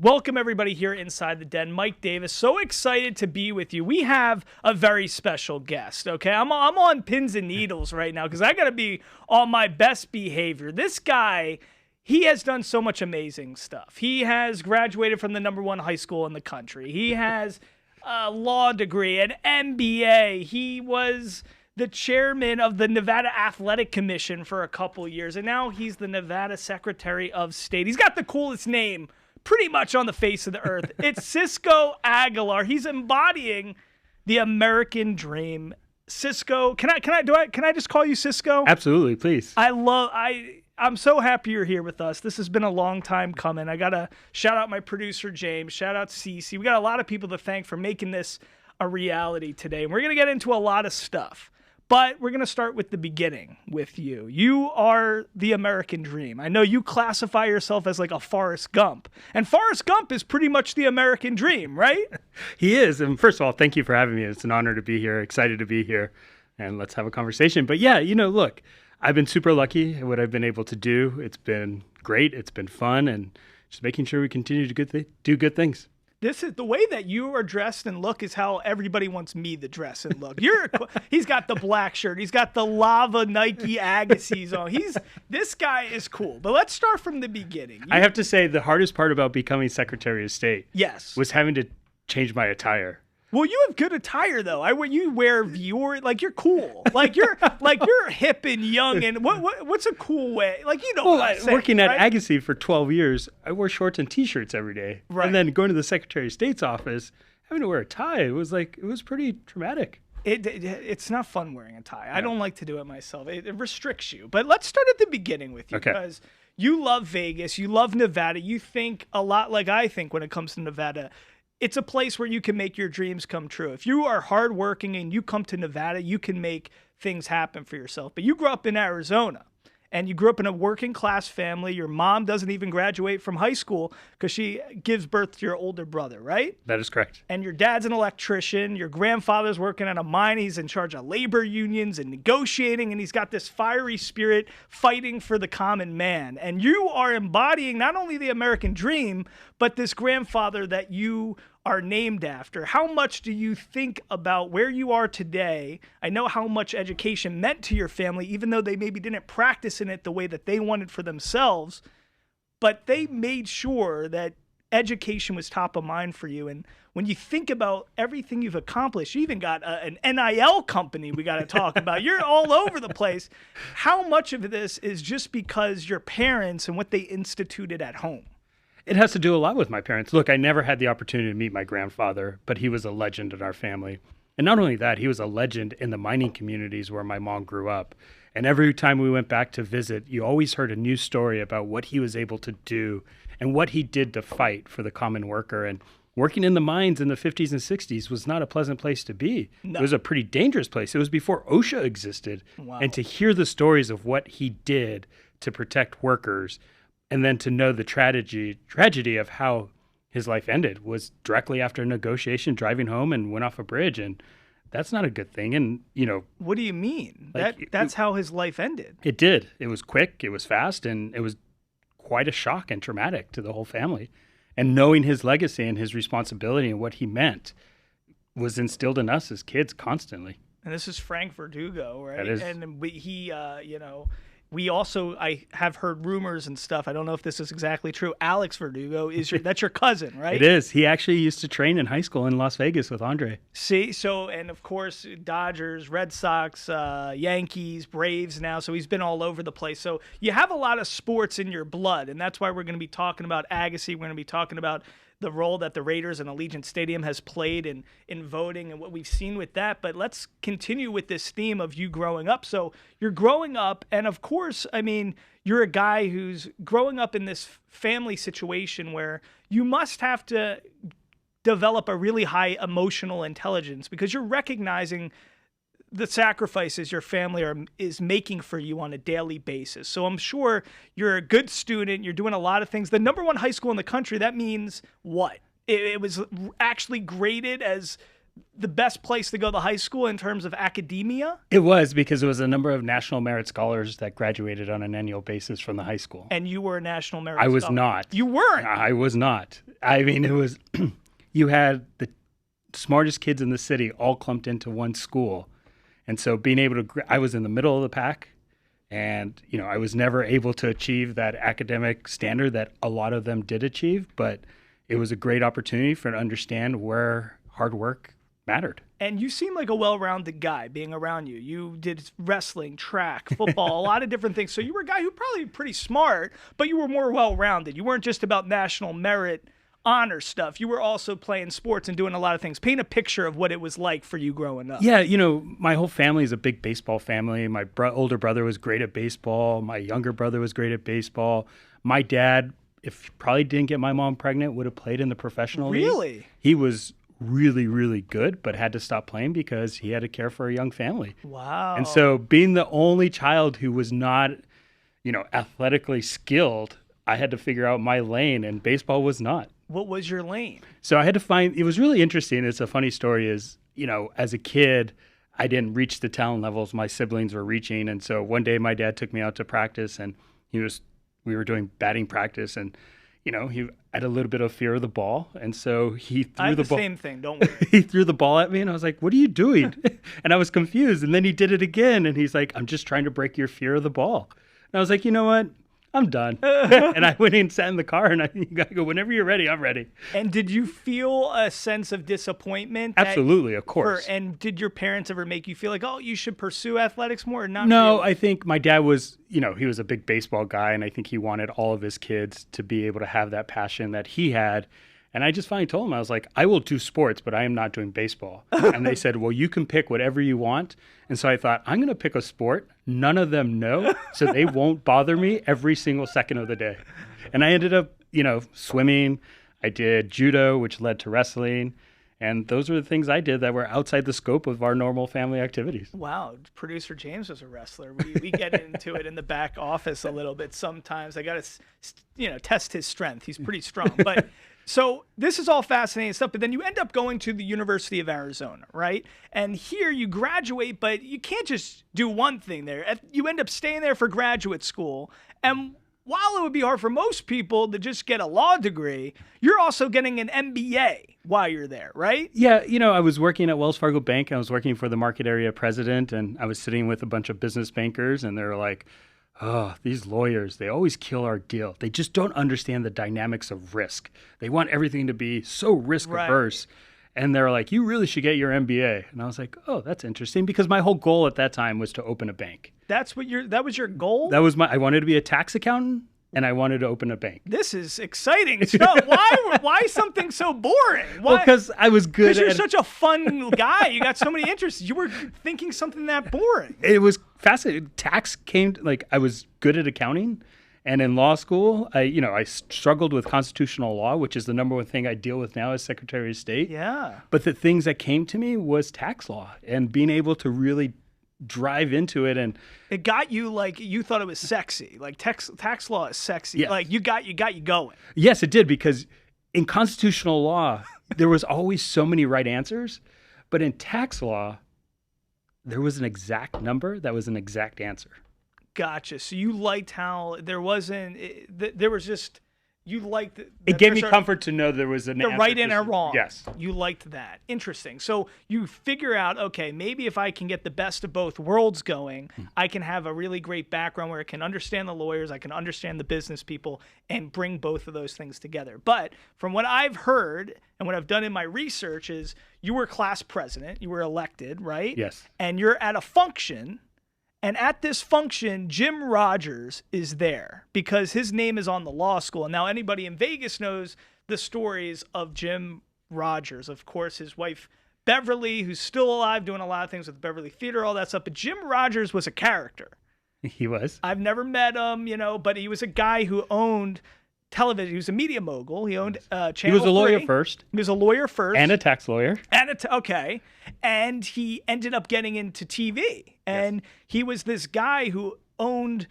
Welcome, everybody, here inside the den. Mike Davis, so excited to be with you. We have a very special guest, okay? I'm on pins and needles right now because I got to be on my best behavior. This guy, he has done so much amazing stuff. He has graduated from the #1 high school in the country. He has a law degree, an MBA. He was the chairman of the Nevada Athletic Commission for a couple years, and now he's the Nevada Secretary of State. He's got the coolest name pretty much on the face of the earth. It's Cisco Aguilar. He's embodying the American dream. Cisco, can I just call you Cisco? Absolutely, please. I'm so happy you're here with us. This has been a long time coming. I got to shout out my producer, James. Shout out Cece. We got a lot of people to thank for making this a reality today. And we're going to get into a lot of stuff. But we're going to start with the beginning with you. You are the American dream. I know you classify yourself as like a Forrest Gump. And Forrest Gump is pretty much the American dream, right? He is. And first of all, thank you for having me. It's an honor to be here. Excited to be here. And let's have a conversation. But yeah, look, I've been super lucky at what I've been able to do. It's been great. It's been fun. And just making sure we continue to do good things. This is the way that you are dressed and look is how everybody wants me to dress and look. He's got the black shirt. He's got the lava Nike Agassis on. This guy is cool. But let's start from the beginning. I have to say the hardest part about becoming Secretary of State was having to change my attire. Well, you have good attire though. You wear Viore, like you're cool, like you're hip and young. And what's a cool way? Like what I'm saying, working at right? Agassi for 12 years, I wore shorts and T-shirts every day, right. And then going to the Secretary of State's office, having to wear a tie, it was pretty traumatic. It's not fun wearing a tie. I don't like to do it myself. It restricts you. But let's start at the beginning with you because you love Vegas, you love Nevada. You think a lot like I think when it comes to Nevada. It's a place where you can make your dreams come true. If you are hardworking and you come to Nevada, you can make things happen for yourself. But you grew up in Arizona, and you grew up in a working class family. Your mom doesn't even graduate from high school because she gives birth to your older brother, right? That is correct. And your dad's an electrician. Your grandfather's working at a mine. He's in charge of labor unions and negotiating, and he's got this fiery spirit fighting for the common man. And you are embodying not only the American dream, but this grandfather that you are named after. How much do you think about where you are today? I know how much education meant to your family, even though they maybe didn't practice in it the way that they wanted for themselves, but they made sure that education was top of mind for you. And when you think about everything you've accomplished, you even got an NIL company we got to talk about. You're all over the place. How much of this is just because your parents and what they instituted at home? It has to do a lot with my parents. Look, I never had the opportunity to meet my grandfather, but he was a legend in our family. And not only that, he was a legend in the mining communities where my mom grew up. And every time we went back to visit, you always heard a new story about what he was able to do and what he did to fight for the common worker. And working in the mines in the 50s and 60s was not a pleasant place to be. No. It was a pretty dangerous place. It was before OSHA existed. Wow. And to hear the stories of what he did to protect workers, and then to know the tragedy of how his life ended was directly after a negotiation, driving home and went off a bridge. And that's not a good thing. And, what do you mean? That's how his life ended. It did. It was quick. It was fast. And it was quite a shock and traumatic to the whole family. And knowing his legacy and his responsibility and what he meant was instilled in us as kids constantly. And this is Frank Verdugo, right? That is. And we also, I have heard rumors and stuff. I don't know if this is exactly true. Alex Verdugo that's your cousin, right? It is. He actually used to train in high school in Las Vegas with Andre. See, and of course, Dodgers, Red Sox, Yankees, Braves now. So he's been all over the place. So you have a lot of sports in your blood, and that's why we're going to be talking about Agassi. We're going to be talking about the role that the Raiders and Allegiant Stadium has played in voting and what we've seen with that. But let's continue with this theme of you growing up. So you're growing up, and of course, I mean, you're a guy who's growing up in this family situation where you must have to develop a really high emotional intelligence because you're recognizing the sacrifices your family is making for you on a daily basis. So I'm sure you're a good student. You're doing a lot of things. The #1 high school in the country, that means what? It was actually graded as the best place to go to high school in terms of academia? It was, because it was a number of National Merit Scholars that graduated on an annual basis from the high school. And you were a National Merit I Scholar. was not. You weren't? I was not. I mean, it was, you had the smartest kids in the city all clumped into one school. And so being able to, I was in the middle of the pack, and, you know, I was never able to achieve that academic standard that a lot of them did achieve, but it was a great opportunity for to understand where hard work mattered. And you seem like a well-rounded guy being around you. You did wrestling, track, football, a lot of different things. So you were a guy who probably pretty smart, but you were more well-rounded. You weren't just about national merit honor stuff. You were also playing sports and doing a lot of things. Paint a picture of what it was like for you growing up. Yeah, you know, my whole family is a big baseball family. My older brother was great at baseball. My younger brother was great at baseball. My dad, if he probably didn't get my mom pregnant, would have played in the professional league. Really? He was really, really good, but had to stop playing because he had to care for a young family. Wow. And so being the only child who was not, you know, athletically skilled, I had to figure out my lane, and baseball was not. What was your lane? So I had to find, it was really interesting. It's a funny story is, you know, as a kid, I didn't reach the talent levels my siblings were reaching. And so one day my dad took me out to practice, and we were doing batting practice, and, you know, he had a little bit of fear of the ball. And so he threw the ball. Same thing, don't worry. He threw the ball at me, and I was like, what are you doing? And I was confused. And then he did it again. And he's like, I'm just trying to break your fear of the ball. And I was like, you know what? I'm done. And I went in and sat in the car, and you got to go, whenever you're ready, I'm ready. And did you feel a sense of disappointment? Absolutely, of course. And did your parents ever make you feel like, oh, you should pursue athletics more? Or not? No, really? I think my dad was, you know, he was a big baseball guy, and I think he wanted all of his kids to be able to have that passion that he had. And I just finally told him, I was like, I will do sports, but I am not doing baseball. And they said, well, you can pick whatever you want. And so I thought, I'm going to pick a sport none of them know, so they won't bother me every single second of the day. And I ended up, you know, swimming. I did judo, which led to wrestling. And those are the things I did that were outside the scope of our normal family activities. Wow. Producer James was a wrestler. We get into it in the back office a little bit sometimes. I got to, you know, test his strength. He's pretty strong. But so this is all fascinating stuff, but then you end up going to the University of Arizona, right? And here you graduate, but you can't just do one thing there. You end up staying there for graduate school. And while it would be hard for most people to just get a law degree, you're also getting an MBA while you're there, right? Yeah, you know, I was working at Wells Fargo Bank. I was working for the market area president, and I was sitting with a bunch of business bankers, and they were like, oh, these lawyers, they always kill our deal. They just don't understand the dynamics of risk. They want everything to be so risk averse. Right. And they're like, you really should get your MBA. And I was like, oh, that's interesting, because my whole goal at that time was to open a bank. That was your goal? I wanted to be a tax accountant, and I wanted to open a bank. This is exciting. So why something so boring? Why? Well, because I was good at... Because you're such a fun guy. You got so many interests. You were thinking something that boring. It was fascinating. Tax came, I was good at accounting. And in law school, I struggled with constitutional law, which is the number one thing I deal with now as Secretary of State. Yeah. But the things that came to me was tax law, and being able to really drive into it. And it got you, like, you thought it was sexy. Like tax law is sexy. Yes. Like you got you going. Yes, it did, because in constitutional law, there was always so many right answers. But in tax law, there was an exact number that was an exact answer. Gotcha. So you liked how there wasn't, there was just, you liked it gave me comfort to know there was an the right and a wrong. Yes. You liked that. Interesting. So you figure out, okay, maybe if I can get the best of both worlds going, I can have a really great background where I can understand the lawyers, I can understand the business people, and bring both of those things together. But from what I've heard and what I've done in my research is you were class president, you were elected, right? Yes. And you're at a function. And at this function, Jim Rogers is there because his name is on the law school. And now anybody in Vegas knows the stories of Jim Rogers. Of course, his wife, Beverly, who's still alive, doing a lot of things with Beverly Theater, all that stuff. But Jim Rogers was a character. He was. I've never met him, but he was a guy who owned television. He was a media mogul. He owned Channel 3. He was a lawyer first. He was a lawyer first. And a tax lawyer. Okay. And he ended up getting into TV. And he was this guy who owned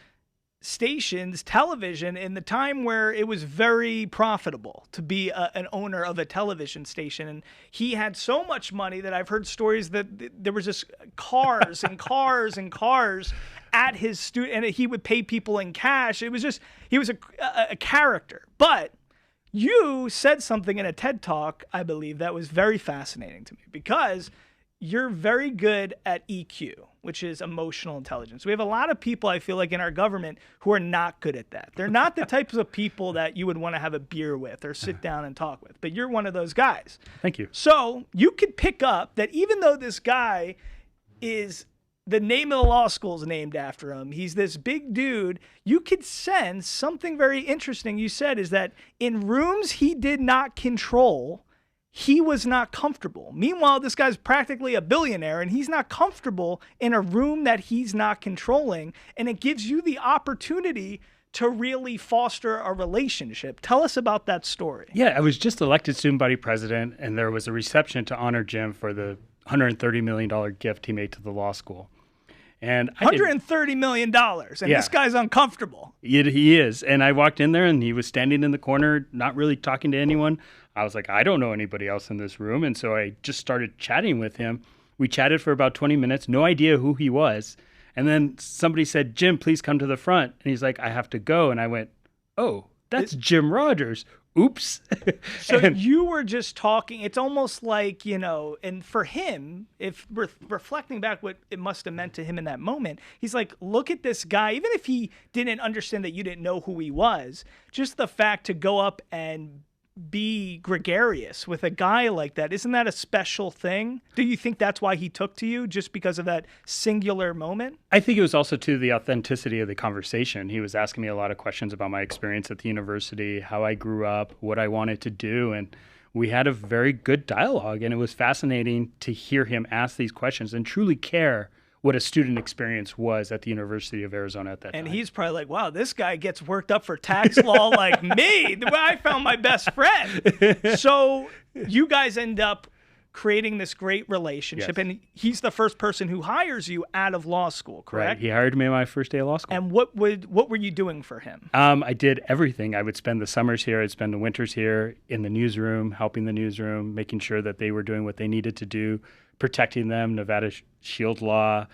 stations, television, in the time where it was very profitable to be an owner of a television station. And he had so much money that I've heard stories that there was just cars and cars and cars at his studio, and he would pay people in cash. It was just, he was a character. But you said something in a TED Talk, I believe, that was very fascinating to me, because you're very good at EQ, which is emotional intelligence. We have a lot of people, I feel like, in our government who are not good at that. They're not the types of people that you would want to have a beer with or sit down and talk with, but you're one of those guys. Thank you. So you could pick up that even though this guy is, the name of the law school is named after him, he's this big dude, you could sense something very interesting you said, is that in rooms he did not control, he was not comfortable. Meanwhile, this guy's practically a billionaire, and he's not comfortable in a room that he's not controlling, and it gives you the opportunity to really foster a relationship. Tell us about that story. Yeah, I was just elected student body president, and there was a reception to honor Jim for the $130 million gift he made to the law school. And $130 million, and this guy's uncomfortable. He is. And I walked in there, and he was standing in the corner, not really talking to anyone. I was like, I don't know anybody else in this room. And so I just started chatting with him. We chatted for about 20 minutes, no idea who he was. And then somebody said, Jim, please come to the front. And he's like, I have to go. And I went, oh, that's Jim Rogers. Oops. So you were just talking. It's almost like, you know, and for him, if we're reflecting back what it must have meant to him in that moment, he's like, look at this guy. Even if he didn't understand that you didn't know who he was, just the fact to go up and be gregarious with a guy like that, isn't that a special thing? Do you think that's why he took to you, just because of that singular moment? I think it was also to the authenticity of the conversation. He was asking me a lot of questions about my experience at the university, how I grew up, what I wanted to do, and we had a very good dialogue, and it was fascinating to hear him ask these questions and truly care what a student experience was at the University of Arizona at that time. And he's probably like, wow, this guy gets worked up for tax law like me. I found my best friend. So you guys end up creating this great relationship. Yes. And he's the first person who hires you out of law school, correct? Right. He hired me on my first day of law school. And what were you doing for him? I did everything. I would spend the summers here. I'd spend the winters here in the newsroom, helping the newsroom, making sure that they were doing what they needed to do, protecting them, Nevada Shield law,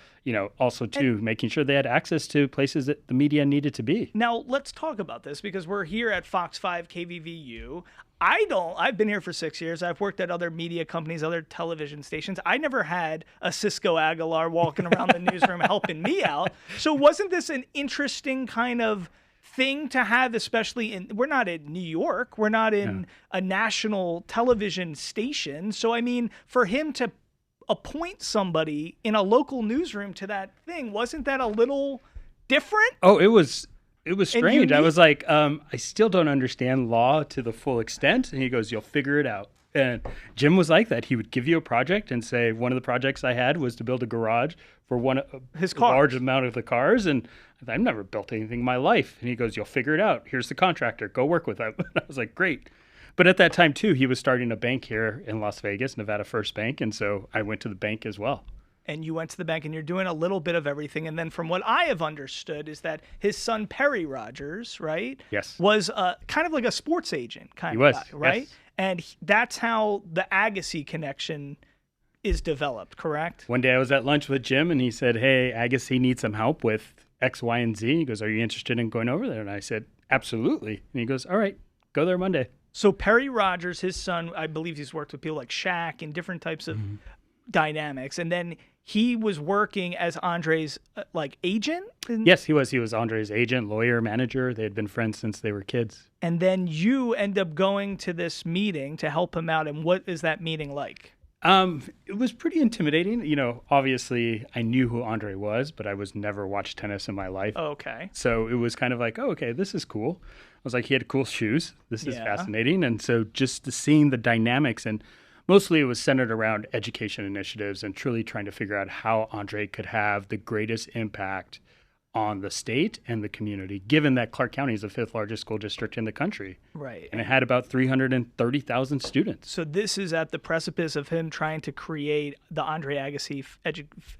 also too, making sure they had access to places that the media needed to be. Now, let's talk about this, because we're here at Fox 5 KVVU. I've been here for 6 years. I've worked at other media companies, other television stations. I never had a Cisco Aguilar walking around the newsroom helping me out. So wasn't this an interesting kind of thing to have, especially we're not in New York. We're not in a national television station. So, I mean, for him to appoint somebody in a local newsroom to that thing, wasn't that a little different? Oh, it was strange. I was like, I still don't understand law to the full extent. And he goes, you'll figure it out. And Jim was like that. He would give you a project and say, one of the projects I had was to build a garage for his large amount of the cars. And I've never built anything in my life. And he goes, you'll figure it out. Here's the contractor. Go work with him. I was like, great. But at that time, too, he was starting a bank here in Las Vegas, Nevada First Bank. And so I went to the bank as well. And you went to the bank, and you're doing a little bit of everything. And then from what I have understood is that his son, Perry Rogers, right? Yes. Was kind of like a sports agent kind of guy, right? Yes. And that's how the Agassi connection is developed, correct? One day I was at lunch with Jim, and he said, hey, Agassi needs some help with X, Y, and Z. He goes, are you interested in going over there? And I said, absolutely. And he goes, all right, go there Monday. So Perry Rogers, his son, I believe he's worked with people like Shaq and different types of dynamics. And then he was working as Andre's agent? Yes, he was. He was Andre's agent, lawyer, manager. They had been friends since they were kids. And then you end up going to this meeting to help him out. And what is that meeting like? It was pretty intimidating. Obviously I knew who Andre was, but I was never watched tennis in my life. Okay. So it was kind of like, oh, okay, this is cool. I was like, he had cool shoes. This is fascinating. And so just seeing the dynamics, and mostly it was centered around education initiatives and truly trying to figure out how Andre could have the greatest impact on the state and the community, given that Clark County is the 5th largest school district in the country. Right. And it had about 330,000 students. So this is at the precipice of him trying to create the Andre Agassi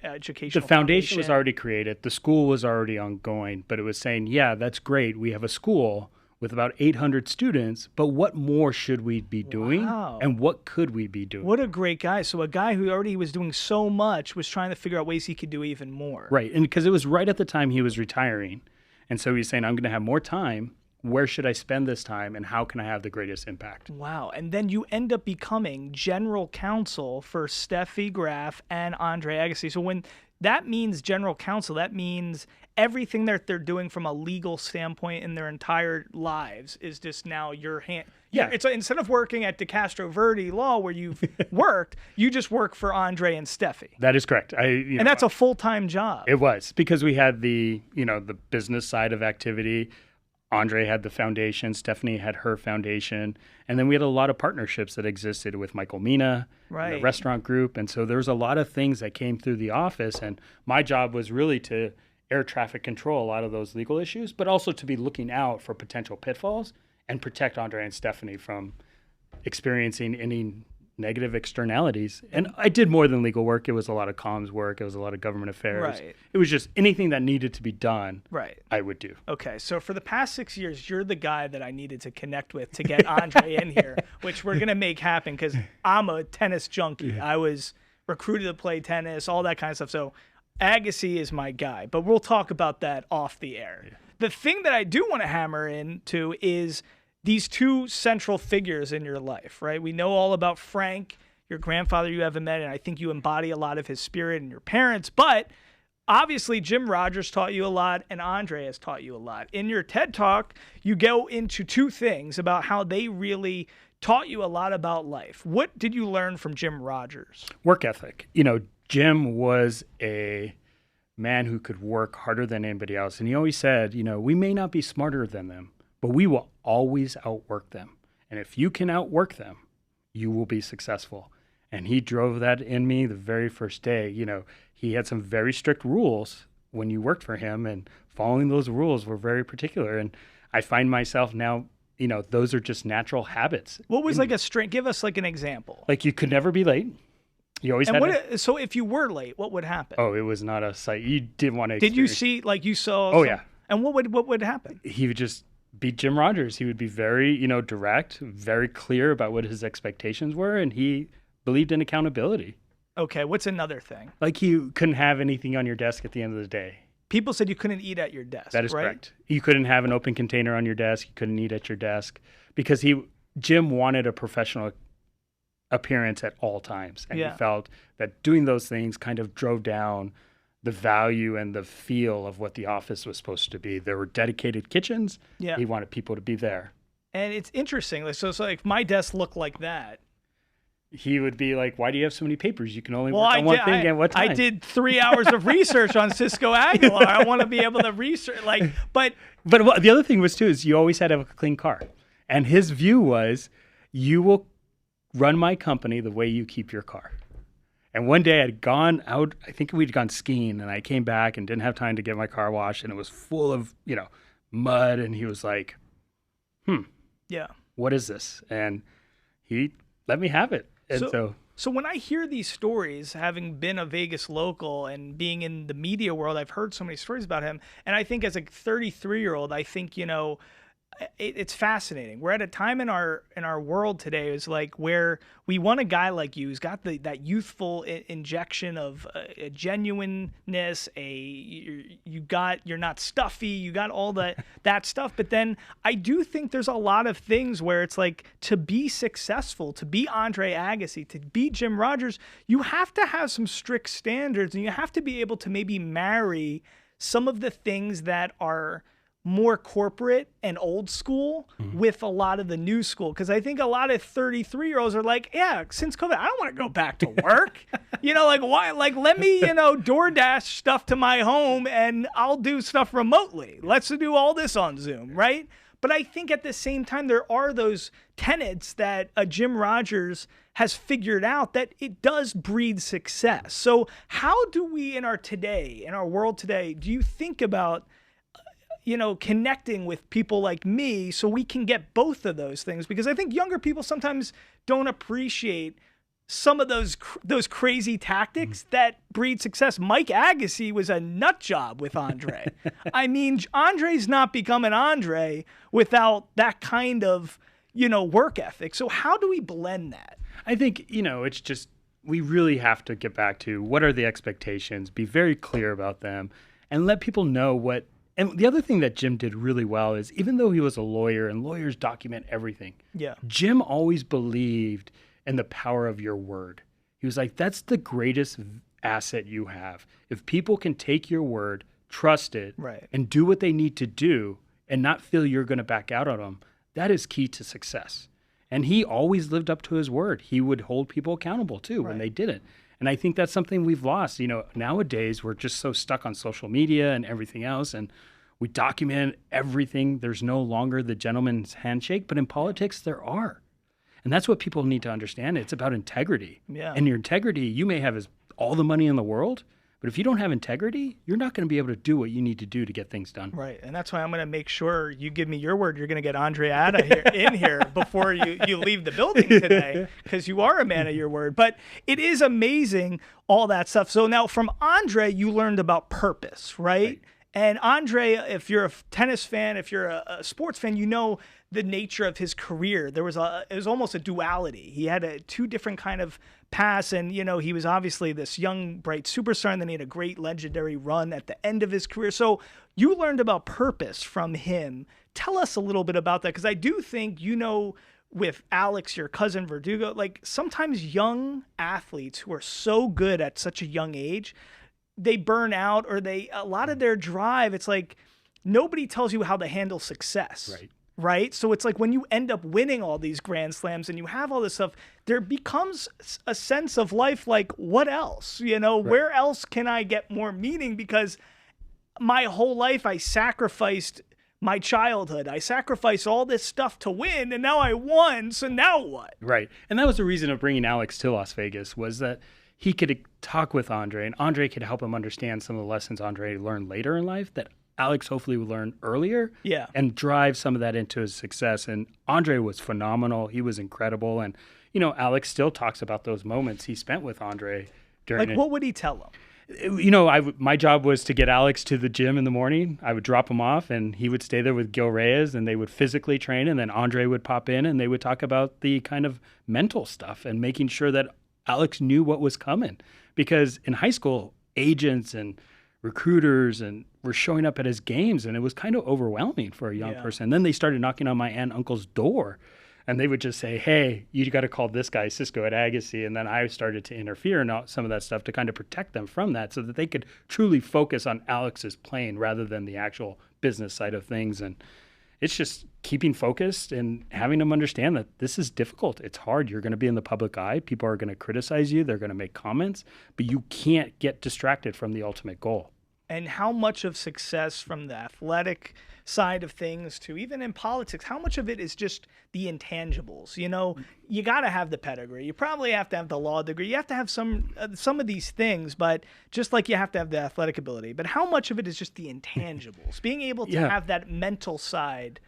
educational The foundation was already created. The school was already ongoing, but it was saying, yeah, that's great. We have a school with about 800 students, but what more should we be doing? Wow. And what could we be doing? What a great guy. So a guy who already was doing so much was trying to figure out ways he could do even more. Right. And because it was right at the time he was retiring. And so he's saying, I'm going to have more time. Where should I spend this time? And how can I have the greatest impact? Wow. And then you end up becoming general counsel for Steffi Graf and Andre Agassi. So when that means general counsel, that means everything that they're doing from a legal standpoint in their entire lives is just now your hand. Yeah. It's instead of working at DeCastro Verde Law where you've worked, you just work for Andre and Steffi. That is correct. And that's a full-time job. It was because we had the business side of activity. Andre had the foundation, Stephanie had her foundation, and then we had a lot of partnerships that existed with Michael Mina, right, the restaurant group, and so there's a lot of things that came through the office, and my job was really to air traffic control a lot of those legal issues, but also to be looking out for potential pitfalls and protect Andre and Stephanie from experiencing any negative externalities. And I did more than legal work. It was a lot of comms work. It was a lot of government affairs. Right. It was just anything that needed to be done, right, I would do. Okay, so for the past 6 years, you're the guy that I needed to connect with to get Andre in here, which we're going to make happen because I'm a tennis junkie. I was recruited to play tennis, all that kind of stuff. So Agassi is my guy, but we'll talk about that off the air. Yeah. The thing that I do want to hammer into is these two central figures in your life, right? We know all about Frank, your grandfather you haven't met, and I think you embody a lot of his spirit and your parents, but obviously Jim Rogers taught you a lot and Andre has taught you a lot. In your TED Talk, you go into two things about how they really taught you a lot about life. What did you learn from Jim Rogers? Work ethic. Jim was a man who could work harder than anybody else, and he always said, we may not be smarter than them, but we will always outwork them. And if you can outwork them, you will be successful. And he drove that in me the very first day. He had some very strict rules when you worked for him, and following those rules were very particular. And I find myself now, those are just natural habits. What was like a string? Give us like an example. Like you could never be late. You always had so if you were late, what would happen? Oh, it was not a sight. You didn't want to Did you see, like you saw? Oh, yeah. And what would happen? He would just beat Jim Rogers. He would be very, direct, very clear about what his expectations were, and he believed in accountability. Okay, what's another thing? Like you couldn't have anything on your desk at the end of the day. People said you couldn't eat at your desk. That is right? correct. You couldn't have an open container on your desk. You couldn't eat at your desk because Jim wanted a professional appearance at all times, and he felt that doing those things kind of drove down the value and the feel of what the office was supposed to be. There were dedicated kitchens. Yeah. He wanted people to be there. And it's interesting. So like my desk looked like that. He would be like, why do you have so many papers? You can only work on one thing at what time? I did 3 hours of research on Cisco Aguilar. I want to be able to research, but the other thing was too, is you always had to have a clean car. And his view was, you will run my company the way you keep your car. And one day I'd gone out, I think we'd gone skiing, and I came back and didn't have time to get my car washed, and it was full of, mud. And he was like, what is this? And he let me have it. And so when I hear these stories, having been a Vegas local and being in the media world, I've heard so many stories about him. And I think as a 33-year-old, I think, it's fascinating. We're at a time in our world today is like where we want a guy like you who's got that youthful injection of a genuineness. You're not stuffy. You got all that stuff. But then I do think there's a lot of things where it's like to be successful, to be Andre Agassi, to be Jim Rogers, you have to have some strict standards, and you have to be able to maybe marry some of the things that are more corporate and old school with a lot of the new school. Because I think a lot of 33-year-olds are like, since COVID, I don't want to go back to work. Why? Like, let me, DoorDash stuff to my home and I'll do stuff remotely. Let's do all this on Zoom, right? But I think at the same time, there are those tenets that Jim Rogers has figured out that it does breed success. So how do we in our world today, do you think about, connecting with people like me so we can get both of those things? Because I think younger people sometimes don't appreciate some of those crazy tactics that breed success. Mike Agassi was a nut job with Andre. I mean, Andre's not becoming Andre without that kind of, work ethic. So how do we blend that? I think, it's just, we really have to get back to what are the expectations, be very clear about them, and let people know what. And the other thing that Jim did really well is, even though he was a lawyer and lawyers document everything, Jim always believed in the power of your word. He was like, that's the greatest asset you have. If people can take your word, trust it, and do what they need to do and not feel you're going to back out on them, that is key to success. And he always lived up to his word. He would hold people accountable too when they didn't. And I think that's something we've lost. Nowadays we're just so stuck on social media and everything else, and we document everything. There's no longer the gentleman's handshake, but in politics there are. And that's what people need to understand. It's about integrity. Yeah. And your integrity, you may have all the money in the world, but if you don't have integrity, you're not going to be able to do what you need to do to get things done. Right. And that's why I'm going to make sure you give me your word. You're going to get Andre in here before you leave the building today, because you are a man of your word. But it is amazing, all that stuff. So now from Andre, you learned about purpose, right? And Andre, if you're a tennis fan, if you're a sports fan, you know the nature of his career. It was almost a duality. He had two different kind of paths, and he was obviously this young, bright superstar, and then he had a great legendary run at the end of his career. So you learned about purpose from him. Tell us a little bit about that, because I do think, with Alex, your cousin Verdugo, like sometimes young athletes who are so good at such a young age, they burn out, or a lot of their drive, it's like nobody tells you how to handle success. Right? So it's like when you end up winning all these Grand Slams and you have all this stuff, there becomes a sense of life like, what else? Where else can I get more meaning? Because my whole life I sacrificed my childhood. I sacrificed all this stuff to win, and now I won, so now what? Right. And that was the reason of bringing Alex to Las Vegas, was that he could talk with Andre, and Andre could help him understand some of the lessons Andre learned later in life that Alex hopefully would learn earlier, and drive some of that into his success. And Andre was phenomenal. He was incredible. And, Alex still talks about those moments he spent with Andre during what would he tell him? My job was to get Alex to the gym in the morning. I would drop him off, and he would stay there with Gil Reyes, and they would physically train. And then Andre would pop in, and they would talk about the kind of mental stuff and making sure that Alex knew what was coming. Because in high school, agents and recruiters and were showing up at his games, and it was kind of overwhelming for a young person. And then they started knocking on my aunt and uncle's door, and they would just say, hey, you got to call this guy, Cisco Aguilar. And then I started to interfere in some of that stuff to kind of protect them from that, so that they could truly focus on Alex's playing rather than the actual business side of things. And it's just keeping focused and having them understand that this is difficult. It's hard. You're going to be in the public eye. People are going to criticize you. They're going to make comments, but you can't get distracted from the ultimate goal. And how much of success, from the athletic side of things to even in politics, how much of it is just the intangibles? You got to have the pedigree. You probably have to have the law degree. You have to have some of these things, but just like you have to have the athletic ability. But how much of it is just the intangibles? Being able to have that mental side.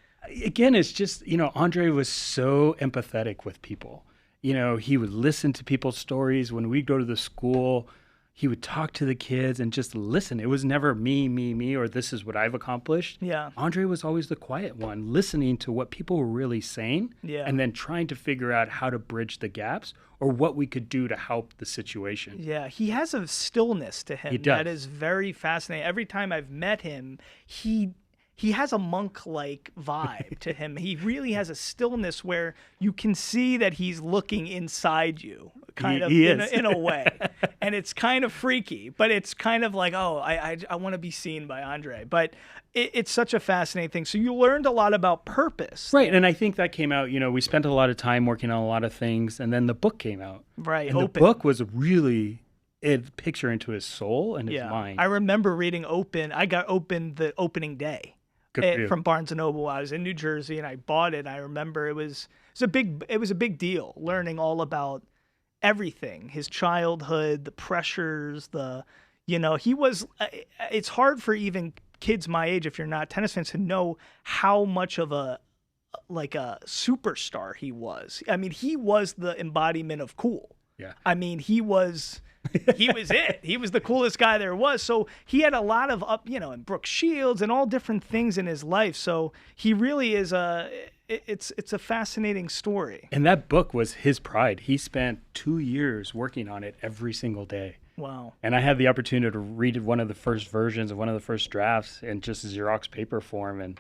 Again, it's just, Andre was so empathetic with people. He would listen to people's stories. When we go to the school, he would talk to the kids and just listen. It was never me, or this is what I've accomplished. Yeah. Andre was always the quiet one, listening to what people were really saying, and then trying to figure out how to bridge the gaps or what we could do to help the situation. Yeah, he has a stillness to him that is very fascinating. Every time I've met him, he has a monk-like vibe to him. He really has a stillness where you can see that he's looking inside you, in a way. And it's kind of freaky, but it's kind of like, I want to be seen by Andre. But it's such a fascinating thing. So you learned a lot about purpose. Right, and I think that came out, we spent a lot of time working on a lot of things, and then the book came out. Right, and the book was really a picture into his soul and his mind. I remember reading Open. I got Open the opening day Good for you. from Barnes and Noble. I was in New Jersey and I bought it. I remember it was a big deal learning all about everything, his childhood, the pressures, he was, it's hard for even kids my age, if you're not tennis fans, to know how much of a superstar he was. I mean, he was the embodiment of cool. Yeah. I mean, he was it. He was the coolest guy there was. So he had a lot of and Brooke Shields and all different things in his life. So he really is it's a fascinating story. And that book was his pride. He spent 2 years working on it every single day. Wow. And I had the opportunity to read one of the first versions of one of the first drafts in just Xerox paper form, and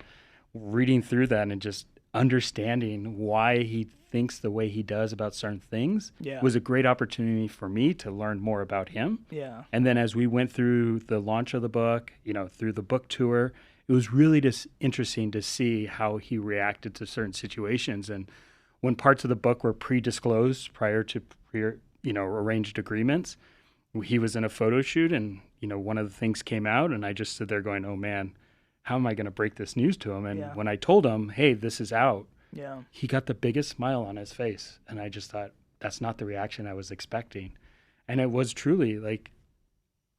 reading through that and just understanding why he thinks the way he does about certain things was a great opportunity for me to learn more about him. Yeah. And then as we went through the launch of the book, through the book tour, it was really just interesting to see how he reacted to certain situations. And when parts of the book were pre-disclosed prior to arranged agreements, he was in a photo shoot and, one of the things came out and I just stood there going, oh man, how am I going to break this news to him? And when I told him, hey, this is out, he got the biggest smile on his face. And I just thought, that's not the reaction I was expecting. And it was truly like,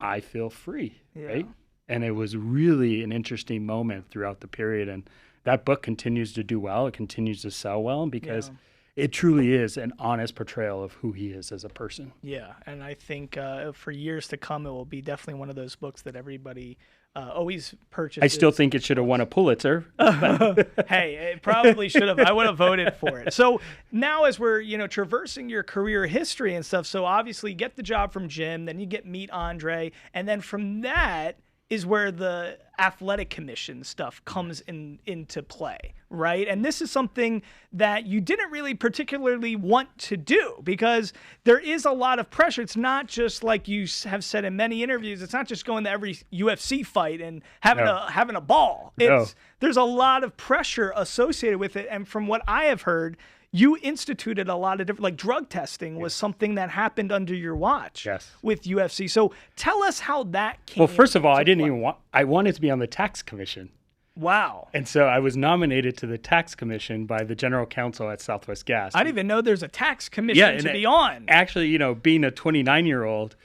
I feel free, right? And it was really an interesting moment throughout the period. And that book continues to do well. It continues to sell well because it truly is an honest portrayal of who he is as a person. Yeah, and I think for years to come, it will be definitely one of those books that everybody always purchases. I still think it should have won a Pulitzer. Hey, it probably should have. I would have voted for it. So now as we're, traversing your career history and stuff, so obviously you get the job from Jim, then you meet Andre, and then from that is where the athletic commission stuff comes into play, right? And this is something that you didn't really particularly want to do because there is a lot of pressure. It's not just like you have said in many interviews. It's not just going to every UFC fight and having a ball. There's a lot of pressure associated with it. And from what I have heard, you instituted a lot of different, like drug testing was something that happened under your watch with UFC. So tell us how that came. Well, first of all, I wanted to be on the tax commission. Wow. And so I was nominated to the tax commission by the general counsel at Southwest Gas. I didn't even know there's a tax commission to be on. Actually, being a 29-year-old,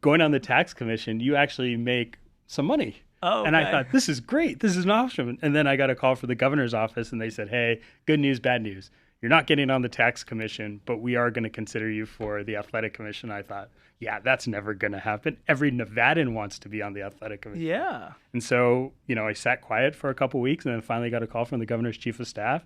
going on the tax commission, you actually make some money. Oh, okay. And I thought, this is great. This is an option. And then I got a call from the governor's office, and they said, hey, good news, bad news. You're not getting on the tax commission, but we are going to consider you for the athletic commission. I thought, that's never going to happen. Every Nevadan wants to be on the athletic commission. Yeah. And so, I sat quiet for a couple of weeks and then finally got a call from the governor's chief of staff.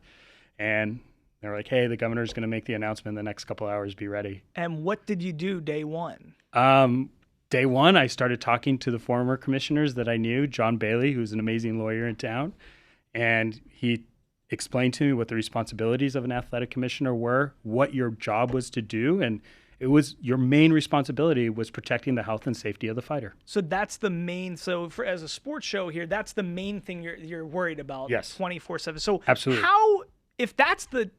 And they were like, hey, the governor's going to make the announcement in the next couple of hours. Be ready. And what did you do day one? Day one, I started talking to the former commissioners that I knew, John Bailey, who's an amazing lawyer in town. And he explained to me what the responsibilities of an athletic commissioner were, what your job was to do, and it was your main responsibility was protecting the health and safety of the fighter. So that's the main. So as a sports show here, that's the main thing you're worried about. Yes. 24/7. So absolutely. How, if that's the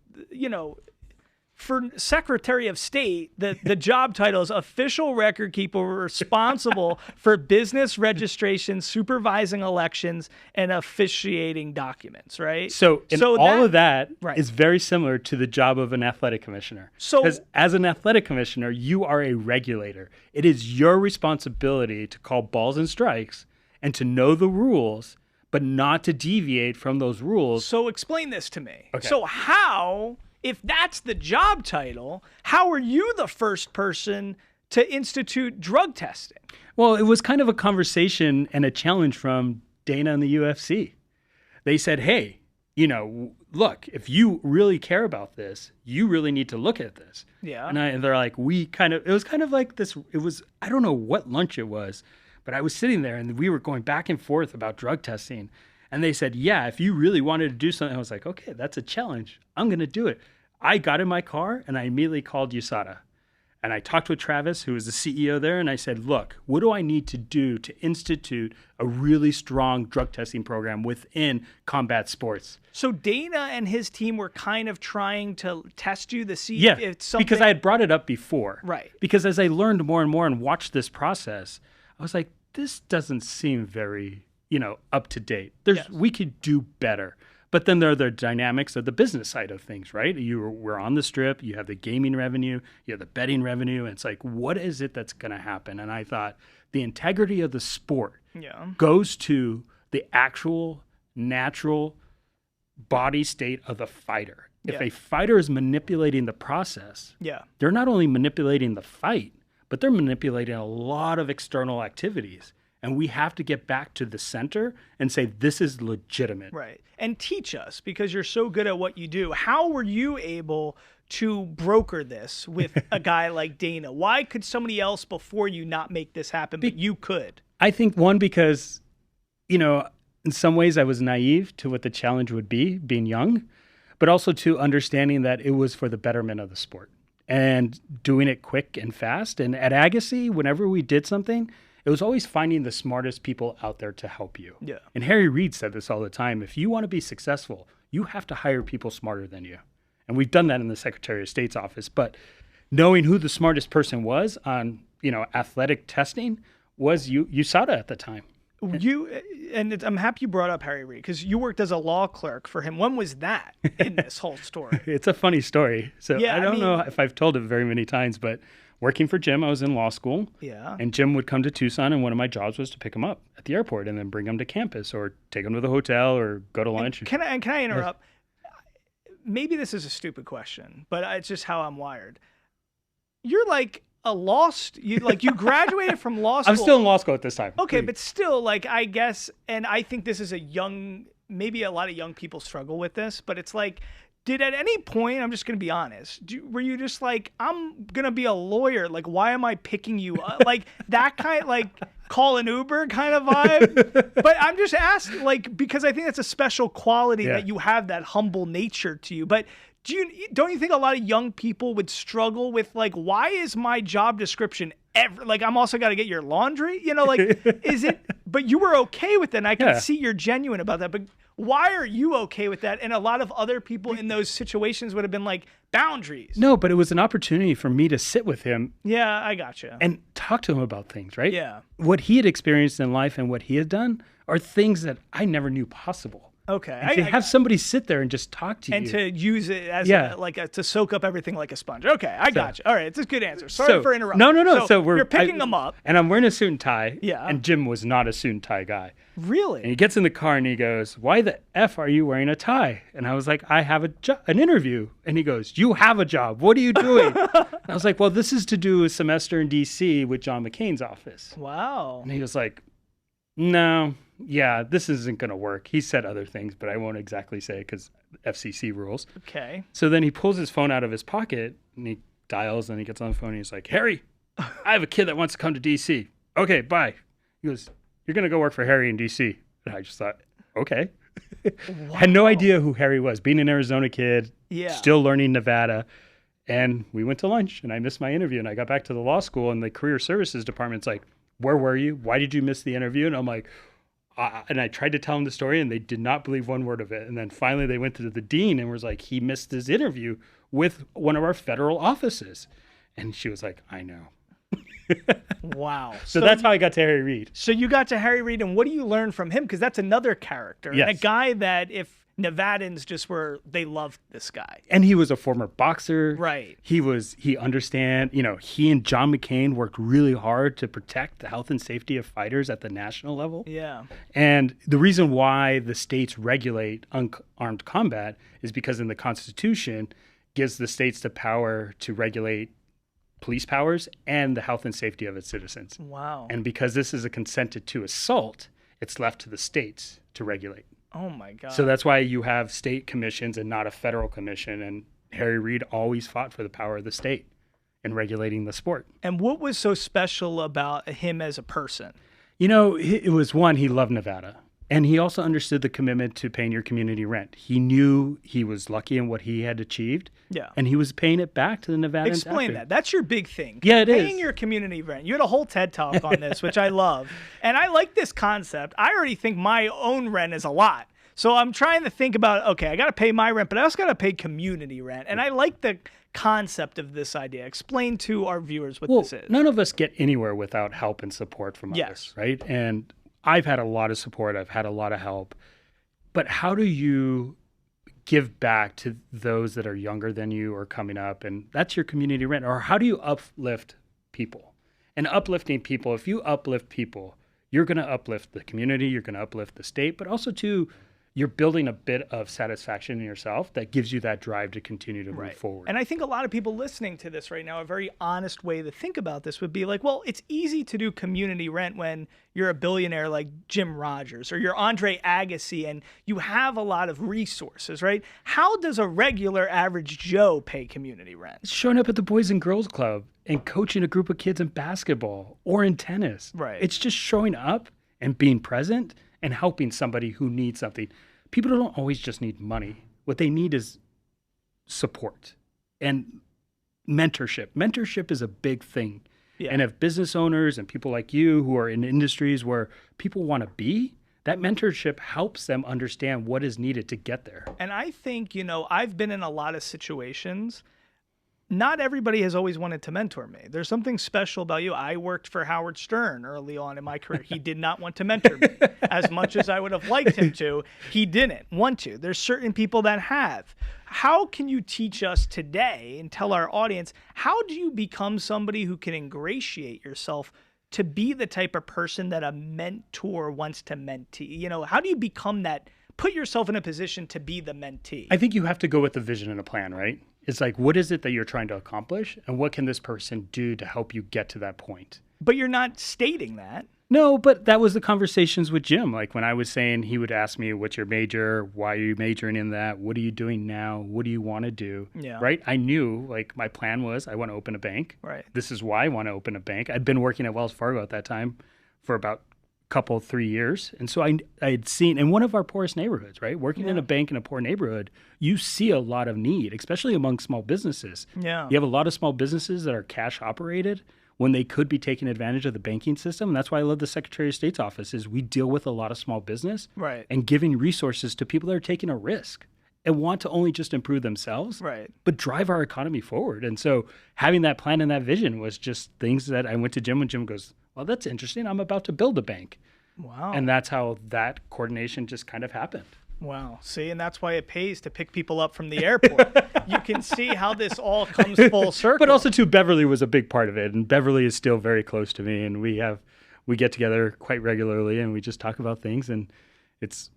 for Secretary of State, the job title is official record keeper responsible for business registration, supervising elections, and officiating documents, right? So all of that is very similar to the job of an athletic commissioner. So as an athletic commissioner, you are a regulator. It is your responsibility to call balls and strikes and to know the rules, but not to deviate from those rules. So explain this to me. Okay. So how... If that's the job title, how are you the first person to institute drug testing? Well, it was kind of a conversation and a challenge from Dana and the UFC. They said, hey, look, if you really care about this, you really need to look at this. Yeah. And they're like, it was kind of like this, I don't know what lunch it was, but I was sitting there and we were going back and forth about drug testing. And they said, if you really wanted to do something, I was like, okay, that's a challenge. I'm going to do it. I got in my car and I immediately called USADA. And I talked with Travis, who was the CEO there, and I said, look, what do I need to do to institute a really strong drug testing program within combat sports? So Dana and his team were kind of trying to test you to see if it's something... because I had brought it up before. Right. Because as I learned more and more and watched this process, I was like, this doesn't seem very... up to date. We could do better. But then there are the dynamics of the business side of things, right? We're on the strip, you have the gaming revenue, you have the betting revenue, and it's like, what is it that's going to happen? And I thought the integrity of the sport goes to the actual natural body state of the fighter. If a fighter is manipulating the process, they're not only manipulating the fight, but they're manipulating a lot of external activities. And we have to get back to the center and say, this is legitimate. Right. And teach us, because you're so good at what you do. How were you able to broker this with a guy like Dana? Why could somebody else before you not make this happen, but you could? I think, one, because, in some ways I was naive to what the challenge would be, being young, but also to understanding that it was for the betterment of the sport and doing it quick and fast. And at Agassi, whenever we did something, it was always finding the smartest people out there to help you. Yeah. And Harry Reid said this all the time. If you want to be successful, you have to hire people smarter than you. And we've done that in the Secretary of State's office. But knowing who the smartest person was on, athletic testing was USADA at the time. I'm happy you brought up Harry Reid, because you worked as a law clerk for him. When was that in this whole story? It's a funny story. So I don't know if I've told it very many times, but working for Jim, I was in law school. Yeah. And Jim would come to Tucson, and one of my jobs was to pick him up at the airport and then bring him to campus or take him to the hotel or go to lunch. And can I interrupt? Maybe this is a stupid question, but it's just how I'm wired. You're like you graduated from law school. I'm still in law school at this time. Okay, but still, I guess, and I think this is maybe a lot of young people struggle with this, but it's like, did at any point, I'm just going to be honest, were you just like, I'm going to be a lawyer? Like, why am I picking you up? Like that kind, call an Uber kind of vibe. But I'm just asking, because I think that's a special quality that you have, that humble nature to you. But don't you think a lot of young people would struggle with, why is my job description I'm also got to get your laundry? Is it, but you were okay with it, and I can see you're genuine about that. But why are you okay with that? And a lot of other people in those situations would have been like, boundaries. No, but it was an opportunity for me to sit with him. Yeah, I gotcha. And talk to him about things, right? Yeah. What he had experienced in life and what he had done are things that I never knew possible. Okay. And to have somebody sit there and just talk to you. And to use it as to soak up everything like a sponge. Okay, I gotcha. All right, it's a good answer. Sorry for interrupting. No. So you're picking them up. And I'm wearing a suit and tie. Yeah. And Jim was not a suit and tie guy. Really? And he gets in the car and he goes, "Why the F are you wearing a tie?" And I was like, "I have an interview." And he goes, "You have a job. What are you doing?" I was like, "Well, this is to do a semester in D.C. with John McCain's office." Wow. And he was like, "No, yeah, this isn't going to work." He said other things, but I won't exactly say because FCC rules. Okay. So then he pulls his phone out of his pocket and he dials and he gets on the phone and he's like, "Harry, I have a kid that wants to come to D.C. Okay, bye." He goes, "You're going to go work for Harry in D.C. And I just thought, okay. Wow. Had no idea who Harry was. Being an Arizona kid, still learning Nevada. And we went to lunch and I missed my interview and I got back to the law school and the career services department's like, "Where were you? Why did you miss the interview?" And I'm like, and I tried to tell them the story and they did not believe one word of it. And then finally they went to the dean and was like, "He missed his interview with one of our federal offices." And she was like, "I know." Wow. So that's how I got to Harry Reid. So you got to Harry Reid, and what do you learn from him? Because that's another character. Yes. And a guy that if Nevadans they loved this guy. And he was a former boxer. Right. He understand, he and John McCain worked really hard to protect the health and safety of fighters at the national level. Yeah. And the reason why the states regulate unarmed combat is because in the Constitution gives the states the power to regulate police powers and the health and safety of its citizens. Wow. And because this is a consented to assault, it's left to the states to regulate. Oh my God. So that's why you have state commissions and not a federal commission. And Harry Reid always fought for the power of the state in regulating the sport. And what was so special about him as a person? It was one, he loved Nevada. And he also understood the commitment to paying your community rent. He knew he was lucky in what he had achieved. Yeah. And he was paying it back to the Nevadans. Explain that. That's your big thing. Yeah, it is. Paying your community rent. You had a whole TED Talk on this, which I love. And I like this concept. I already think my own rent is a lot. So I'm trying to think about, okay, I got to pay my rent, but I also got to pay community rent. And I like the concept of this idea. Explain to our viewers what this is. None of us get anywhere without help and support from others, right? And I've had a lot of support. I've had a lot of help. But how do you give back to those that are younger than you or coming up? And that's your community rent. Or how do you uplift people? And uplifting people, if you uplift people, you're going to uplift the community, you're going to uplift the state, but also too, you're building a bit of satisfaction in yourself that gives you that drive to continue to move forward. And I think a lot of people listening to this right now, a very honest way to think about this would be like, well, it's easy to do community rent when you're a billionaire like Jim Rogers or you're Andre Agassi and you have a lot of resources, right? How does a regular average Joe pay community rent? It's showing up at the Boys and Girls Club and coaching a group of kids in basketball or in tennis. Right. It's just showing up and being present and helping somebody who needs something. People don't always just need money. What they need is support and mentorship. Mentorship is a big thing. Yeah. And if business owners and people like you who are in industries where people want to be, that mentorship helps them understand what is needed to get there. And I think, I've been in a lot of situations. Not everybody has always wanted to mentor me. There's something special about you. I worked for Howard Stern early on in my career. He did not want to mentor me as much as I would have liked him to. He didn't want to. There's certain people that have. How can you teach us today and tell our audience, how do you become somebody who can ingratiate yourself to be the type of person that a mentor wants to mentee? How do you become that, put yourself in a position to be the mentee? I think you have to go with a vision and a plan, right? It's like, what is it that you're trying to accomplish? And what can this person do to help you get to that point? But you're not stating that. No, but that was the conversations with Jim. Like when I was saying, he would ask me, what's your major? Why are you majoring in that? What are you doing now? What do you want to do? Yeah. Right? I knew, like, my plan was I want to open a bank. Right. This is why I want to open a bank. I'd been working at Wells Fargo at that time for about 3 years. And so I had seen in one of our poorest neighborhoods, right? Working in a bank in a poor neighborhood, you see a lot of need, especially among small businesses. Yeah. You have a lot of small businesses that are cash operated when they could be taking advantage of the banking system. And that's why I love the Secretary of State's office is we deal with a lot of small business and giving resources to people that are taking a risk and want to only just improve themselves, but drive our economy forward. And so having that plan and that vision was just things that I went to Jim when Jim goes, well, that's interesting. I'm about to build a bank. Wow. And that's how that coordination just kind of happened. Wow. See, and that's why it pays to pick people up from the airport. You can see how this all comes full circle. But also, too, Beverly was a big part of it. And Beverly is still very close to me. And we get together quite regularly and we just talk about things. And it's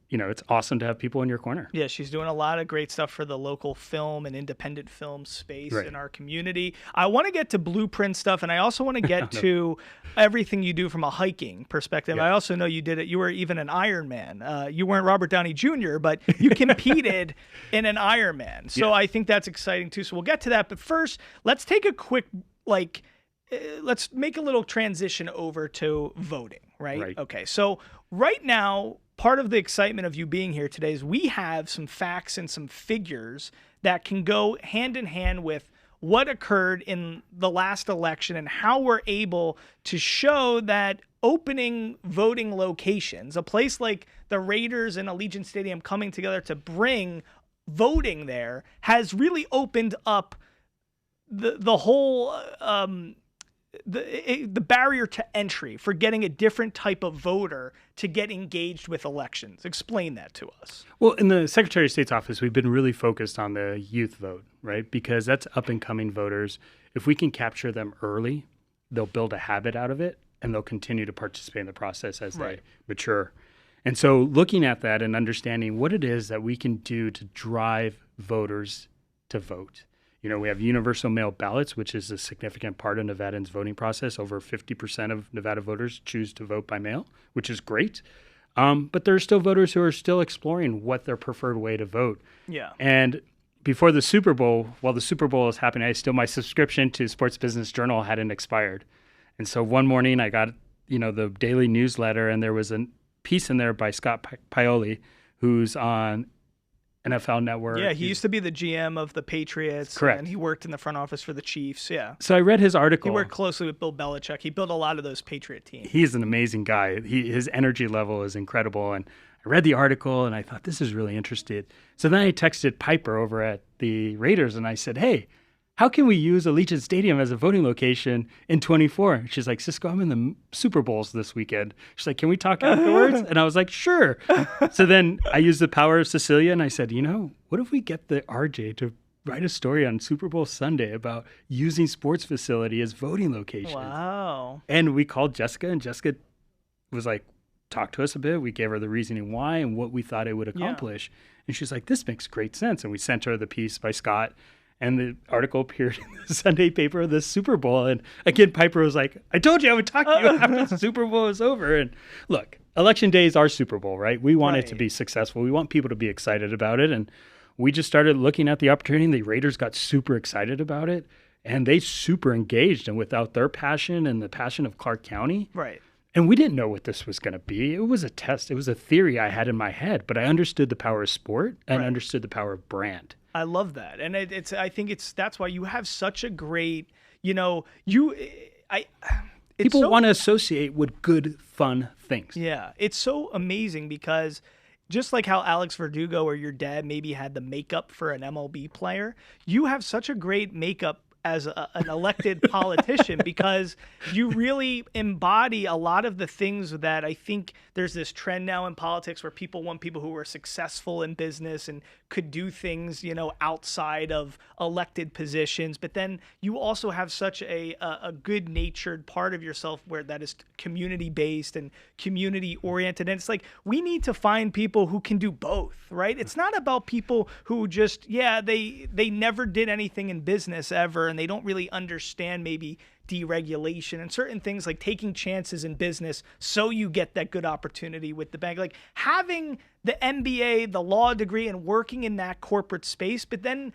awesome to have people in your corner. Yeah, she's doing a lot of great stuff for the local film and independent film space in our community. I want to get to blueprint stuff, and I also want to get to everything you do from a hiking perspective. I also know you did it. You were even an Ironman. You weren't Robert Downey Jr., but you competed in an Ironman. So I think that's exciting too. So we'll get to that. But first, let's take a quick, let's make a little transition over to voting, right? Okay, so right now, part of the excitement of you being here today is we have some facts and some figures that can go hand in hand with what occurred in the last election and how we're able to show that opening voting locations, a place like the Raiders and Allegiant Stadium coming together to bring voting there, has really opened up the whole the barrier to entry for getting a different type of voter to get engaged with elections. Explain that to us. Well, in the Secretary of State's office, we've been really focused on the youth vote, right? Because that's up and coming voters. If we can capture them early, they'll build a habit out of it and they'll continue to participate in the process as they mature. And so looking at that and understanding what it is that we can do to drive voters to vote. We have universal mail ballots, which is a significant part of Nevadans' voting process. Over 50% of Nevada voters choose to vote by mail, which is great. But there are still voters who are still exploring what their preferred way to vote. Yeah. And before the Super Bowl, while the Super Bowl is happening, my subscription to Sports Business Journal hadn't expired. And so one morning I got, the daily newsletter, and there was a piece in there by Scott Pioli, who's on NFL Network. Yeah, he used to be the GM of the Patriots. Correct. And he worked in the front office for the Chiefs. Yeah. So I read his article. He worked closely with Bill Belichick. He built a lot of those Patriot teams. He's an amazing guy. His energy level is incredible. And I read the article and I thought, this is really interesting. So then I texted Piper over at the Raiders and I said, hey, how can we use Allegiant Stadium as a voting location in 24? She's like, Cisco, I'm in the Super Bowls this weekend. She's like, can we talk afterwards? And I was like, sure. So then I used the power of Cecilia and I said, what if we get the RJ to write a story on Super Bowl Sunday about using sports facility as voting locations? Wow. And we called Jessica, and Jessica was like, talk to us a bit. We gave her the reasoning why and what we thought it would accomplish. Yeah. And she's like, this makes great sense. And we sent her the piece by Scott. And the article appeared in the Sunday paper of the Super Bowl. And again, Piper was like, I told you I would talk to you after the Super Bowl was over. And look, Election Day is our Super Bowl, right? We want it to be successful. We want people to be excited about it. And we just started looking at the opportunity. The Raiders got super excited about it. And they super engaged. And without their passion and the passion of Clark County. Right. And we didn't know what this was going to be. It was a test. It was a theory I had in my head. But I understood the power of sport and understood the power of brand. I love that. And I think that's why you have such a great, people want to associate with good, fun things. Yeah. It's so amazing because just like how Alex Verdugo or your dad maybe had the makeup for an MLB player, you have such a great makeup as an elected politician because you really embody a lot of the things that I think there's this trend now in politics where people want people who are successful in business and could do things, outside of elected positions. But then you also have such a good-natured part of yourself where that is community-based and community-oriented. And it's like we need to find people who can do both, right? It's not about people who just, they never did anything in business ever and they don't really understand maybe deregulation and certain things like taking chances in business so you get that good opportunity with the bank. Like having the MBA, the law degree, and working in that corporate space, but then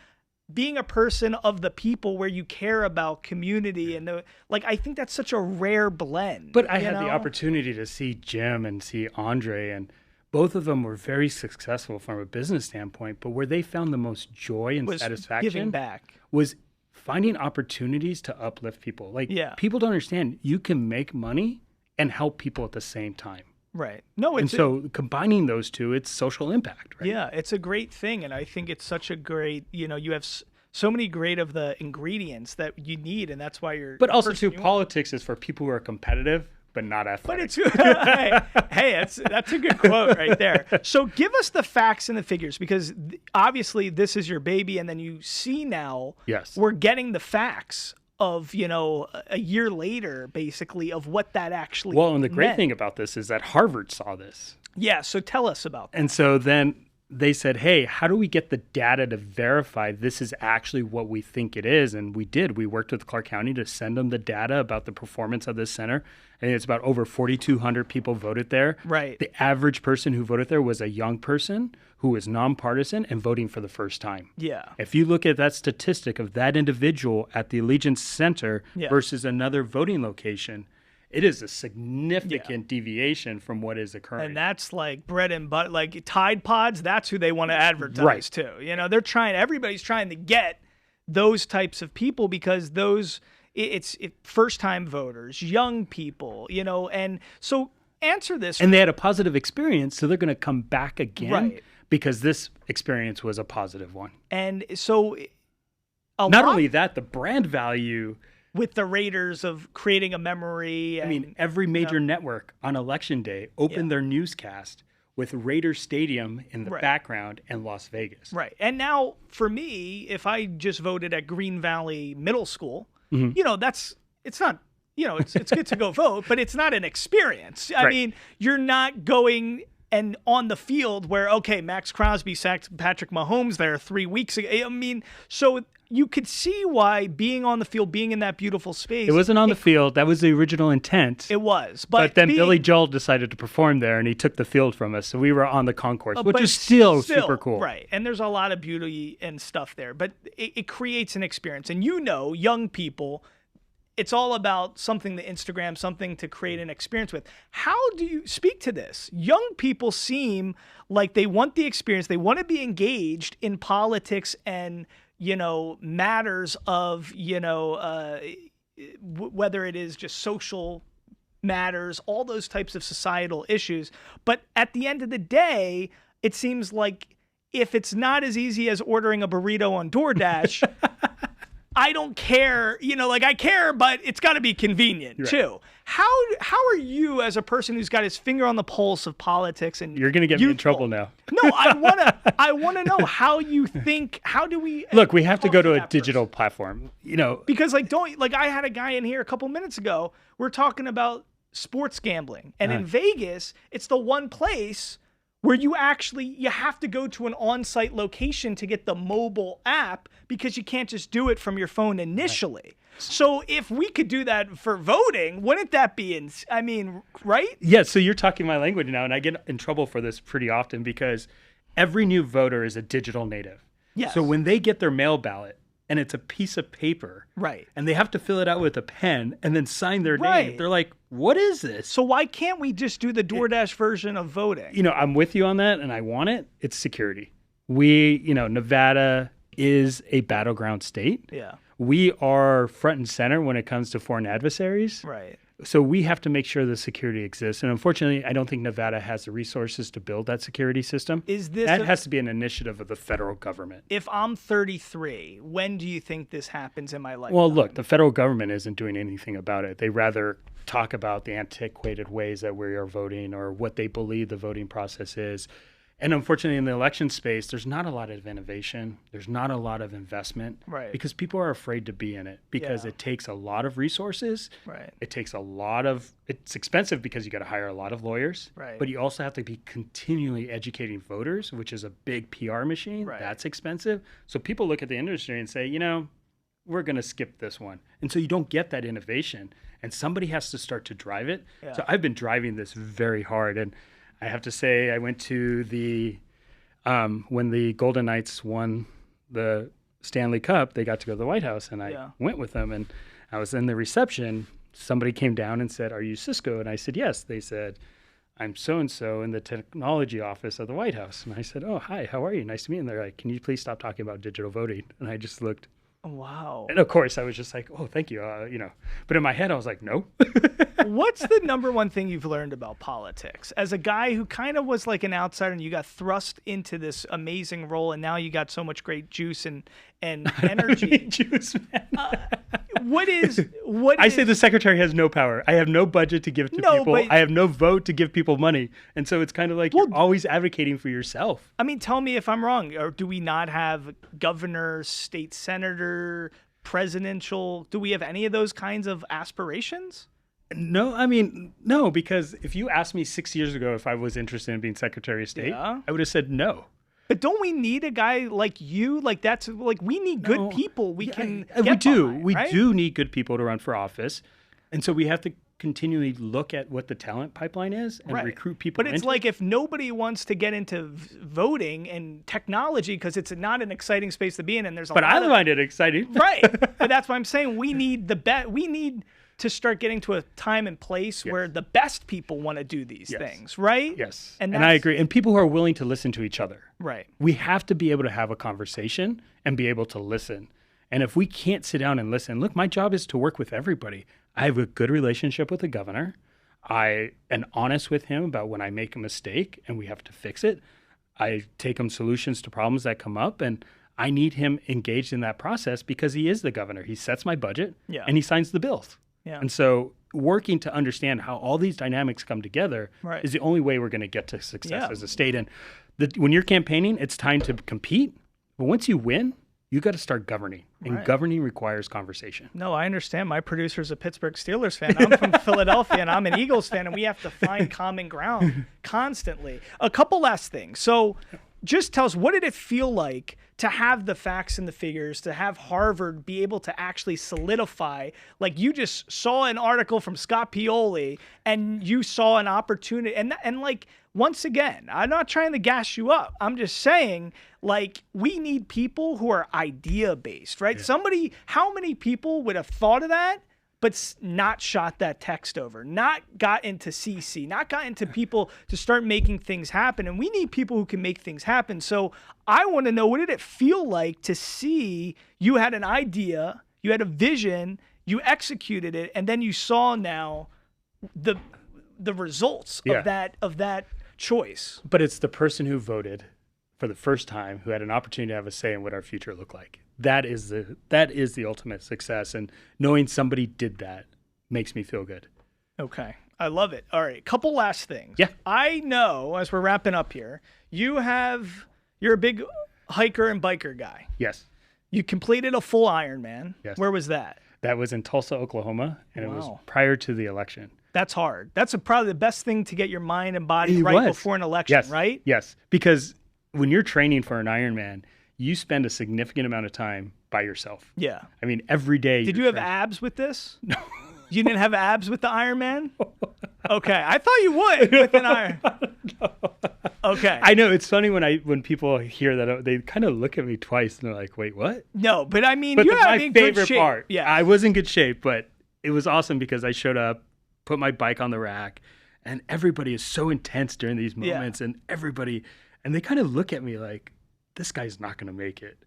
being a person of the people where you care about community and I think that's such a rare blend. But I had the opportunity to see Jim and see Andre, and both of them were very successful from a business standpoint, but where they found the most joy and satisfaction giving back was finding opportunities to uplift people. People don't understand you can make money and help people at the same time. Right. So combining those two, it's social impact, right? Yeah, it's a great thing. And I think it's such a great, you have so many great of the ingredients that you need. And that's why you're. But also too, politics is for people who are competitive, but not athletic. But it's that's a good quote right there. So give us the facts and the figures because obviously this is your baby, and then you see now. Yes, we're getting the facts of a year later, basically, of what that actually. Well, and the great thing about this is that Harvard saw this. Yeah. So tell us about that. And so then they said, hey, how do we get the data to verify this is actually what we think it is? And we did. We worked with Clark County to send them the data about the performance of this center. And it's about over 4,200 people voted there. Right. The average person who voted there was a young person who was nonpartisan and voting for the first time. Yeah. If you look at that statistic of that individual at the Allegiant Center versus another voting location, it is a significant deviation from what is occurring. And that's like bread and butter, like Tide Pods, that's who they want to advertise to. Everybody's trying to get those types of people because it's first-time voters, young people, and so answer this. And they had a positive experience, so they're going to come back again because this experience was a positive one. And so not only that, the brand value with the Raiders of creating a memory. Every major network on Election Day opened their newscast with Raider Stadium in the background and Las Vegas. Right. And now for me, if I just voted at Green Valley Middle School, it's not, it's good to go vote, but it's not an experience. I mean, you're not going and on the field where, Max Crosby sacked Patrick Mahomes there 3 weeks ago. So you could see why being on the field, being in that beautiful space. It wasn't on the field. That was the original intent. It was. But then Billy Joel decided to perform there, and he took the field from us. So we were on the concourse, which is still super cool. Right. And there's a lot of beauty and stuff there. But it creates an experience. And young people, it's all about something to Instagram, something to create an experience with. How do you speak to this? Young people seem like they want the experience. They want to be engaged in politics and matters of, whether it is just social matters, all those types of societal issues. But at the end of the day, it seems like if it's not as easy as ordering a burrito on DoorDash, I don't care, like I care, but it's got to be convenient too. How are you as a person who's got his finger on the pulse of politics and you're going to get me in trouble now. No, I want to know how you think, how do we look, we have to go to a digital platform, because I had a guy in here a couple minutes ago, we're talking about sports gambling, and in Vegas, it's the one place where you have to go to an on-site location to get the mobile app because you can't just do it from your phone initially. Right. So if we could do that for voting, wouldn't that be, right? Yeah, so you're talking my language now, and I get in trouble for this pretty often because every new voter is a digital native. Yes. So when they get their mail ballot, and it's a piece of paper. Right. And they have to fill it out with a pen and then sign their name. They're like, what is this? So why can't we just do the DoorDash version of voting? I'm with you on that and I want it. It's security. Nevada is a battleground state. Yeah. We are front and center when it comes to foreign adversaries. Right. So we have to make sure the security exists. And unfortunately, I don't think Nevada has the resources to build that security system. That has to be an initiative of the federal government. If I'm 33, when do you think this happens in my life? Well, look, the federal government isn't doing anything about it. They rather talk about the antiquated ways that we are voting or what they believe the voting process is. And unfortunately, in the election space, there's not a lot of innovation. There's not a lot of investment. Right. Because people are afraid to be in it because it takes a lot of resources. Right. It takes it's expensive because you got to hire a lot of lawyers. Right. But you also have to be continually educating voters, which is a big PR machine. Right. That's expensive. So people look at the industry and say, we're going to skip this one. And so you don't get that innovation. And somebody has to start to drive it. Yeah. So I've been driving this very hard. And I have to say, I went to when the Golden Knights won the Stanley Cup, they got to go to the White House, and I went with them. And I was in the reception. Somebody came down and said, "Are you Cisco?" And I said, "Yes." They said, "I'm so-and-so in the technology office of the White House." And I said, "Oh, hi, how are you? Nice to meet you." And they're like, "Can you please stop talking about digital voting?" And I just looked. Wow. And of course, I was just like, "Oh, thank you." But in my head, I was like, "No." What's the number one thing you've learned about politics? As a guy who kind of was like an outsider and you got thrust into this amazing role and now you got so much great juice and energy. Juice, man. I say the secretary has no power. I have no budget to give to people. I have no vote to give people money. And so it's kind of like you're always advocating for yourself. Tell me if I'm wrong. Or do we not have governor, state senator, presidential? Do we have any of those kinds of aspirations? No, no, because if you asked me 6 years ago if I was interested in being Secretary of State, I would have said no. But don't we need a guy like you? We need good people. We do need good people to run for office. And so we have to continually look at what the talent pipeline is and recruit people. But it's like if nobody wants to get into voting and technology because it's not an exciting space to be in, and there's a lot I find it exciting. Right. But that's why I'm saying we need we need to start getting to a time and place where the best people want to do these things, right? Yes. And I agree. And people who are willing to listen to each other. Right. We have to be able to have a conversation and be able to listen. And if we can't sit down and listen, look, my job is to work with everybody. I have a good relationship with the governor. I am honest with him about when I make a mistake and we have to fix it. I take him solutions to problems that come up, and I need him engaged in that process because he is the governor. He sets my budget and he signs the bills. Yeah. And so working to understand how all these dynamics come together is the only way we're going to get to success as a state. And when you're campaigning, it's time to compete. But once you win, you got to start governing. And governing requires conversation. No, I understand. My producer's a Pittsburgh Steelers fan. I'm from Philadelphia, and I'm an Eagles fan, and we have to find common ground constantly. A couple last things. So just tell us, what did it feel like to have the facts and the figures, to have Harvard be able to actually solidify, like you just saw an article from Scott Pioli and you saw an opportunity. And like, once again, I'm not trying to gas you up. I'm just saying, like, we need people who are idea-based, right? Yeah. How many people would have thought of that, but not shot that text over, not got into CC, not got into people to start making things happen. And we need people who can make things happen. So I want to know, what did it feel like to see you had an idea, you had a vision, you executed it, and then you saw now the results of that choice? But it's the person who voted for the first time who had an opportunity to have a say in what our future looked like. that is the ultimate success. And knowing somebody did that makes me feel good. Okay. I love it. All right. Couple last things. Yeah. I know as we're wrapping up here, you're a big hiker and biker guy. Yes. You completed a full Ironman. Yes. Where was that? That was in Tulsa, Oklahoma, and Wow. it was prior to the election. That's hard. That's probably the best thing to get your mind and body right before an election, yes. right? Yes. Because when you're training for an Ironman, you spend a significant amount of time by yourself. Yeah. I mean, every day. Did you have abs with this? No. You didn't have abs with the Ironman? Okay. I thought you would with an Iron. No. Okay. I know. It's funny when people hear that, they kind of look at me twice and they're like, wait, what? No, but I mean, But you have my in favorite good shape. part, Yeah. I was in good shape, but it was awesome because I showed up, put my bike on the rack, and everybody is so intense during these moments, and they kind of look at me like, this guy's not going to make it.